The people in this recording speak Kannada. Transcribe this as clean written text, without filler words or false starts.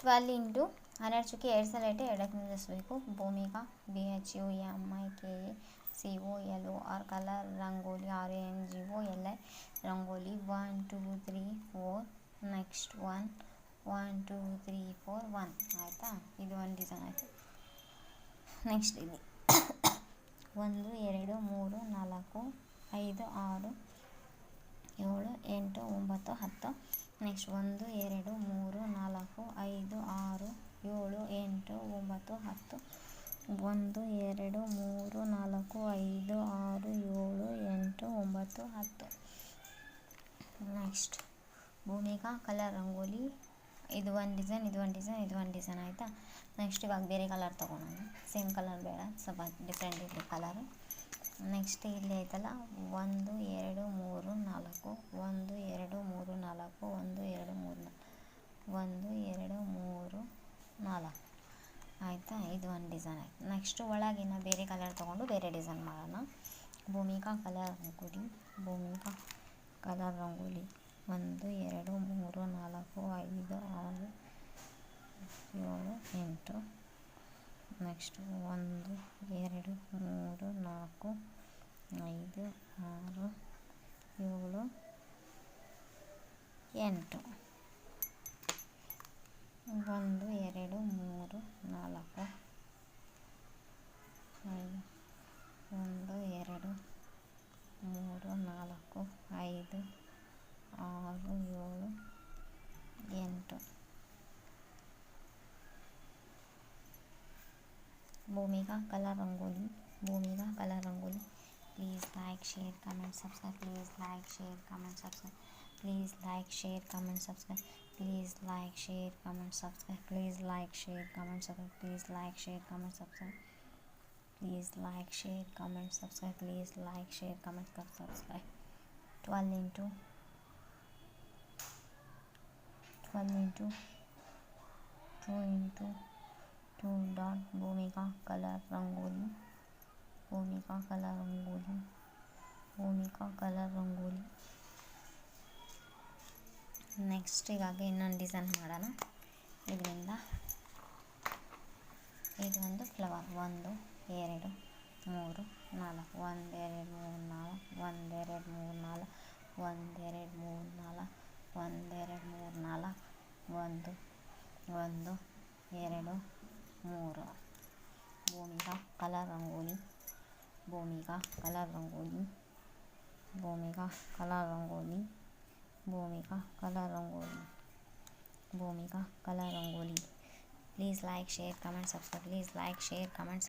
12 ಇಂಟು 12 ಚುಕ್ಕಿ 2 ಸಲ ಇಟ್ಟು 2ಕ್ಕೆ ನಿಲ್ಲಿಸಬೇಕು. Bhumika BHUMIKA COLOR colour rangoli RANGOLI rangoli 1 2 3 4 next 1 1 2 3 4 1 ಆಯಿತಾ. ಇದು ಒಂದು ಡಿಸೈನ್ ಆಯಿತು. ನೆಕ್ಸ್ಟ್ ಇಲ್ಲಿ 1 2 3 4 5 6 7 8 9 10. Next 1 2 3 4 5 6 7 8 9 10. 1 2 3 4 5 6 7 8 9 10. Next Bhumika colour rangoli. ಇದು ಒಂದು ಡಿಸೈನ್, ಇದು ಒಂದು ಡಿಸೈನ್, ಇದು ಒಂದು ಡಿಸೈನ್ ಆಯಿತಾ. ನೆಕ್ಸ್ಟ್ ಇವಾಗ ಬೇರೆ ಕಲರ್ ತೊಗೊಳೋಣ. ಸೇಮ್ ಕಲರ್ ಬೇಡ, ಸ್ವಲ್ಪ ಡಿಫ್ರೆಂಟ್ ಇದೆ ಕಲರು. ನೆಕ್ಸ್ಟ್ ಇಲ್ಲಿ ಆಯ್ತಲ್ಲ 1 2 3 4 1 2 3 4 1 2 3 1 2 3 4 ಆಯಿತಾ. ಇದು ಒಂದು ಡಿಸೈನ್ ಆಯಿತು. ನೆಕ್ಸ್ಟು ಒಳಗಿನ ಬೇರೆ ಕಲರ್ ತೊಗೊಂಡು ಬೇರೆ ಡಿಸೈನ್ ಮಾಡೋಣ. Bhumika colour rangoli. Bhumika colour rangoli 1 2 3 4 5 6 7 8. Next 1 2 3 4 5 6 7 8. 1 2 3 4 5 1 2 3 4 5 6 7 8. Bhumika colour rangoli. Bhumika colour rangoli. Please like share comment subscribe. Please like share comment subscribe. Please like share comment subscribe. Please like share comment subscribe. Please like share comment subscribe. Please like share comment subscribe. Please like share comment subscribe. Please like share comment subscribe. 12 into 2 into 2 dot Bhumika colour rangoli. Bhumika colour rangoli. Bhumika colour rangoli. Next ಇವಾಗ ಇನ್ನೊಂದು ಡಿಸೈನ್ ಮಾಡೋಣ. ಇದರಿಂದ ಇದು ಒಂದು flower 1 2 3 4 1 2 3 4 1 2 3 4 1 2 3 4 1 2 3 4 1 1 2 3. Bhumika colour rangoli. Bhumika colour rangoli. Bhumika colour rangoli. Bhumika colour rangoli. Bhumika colour rangoli. Please like share comment subscribe. Please like share comment.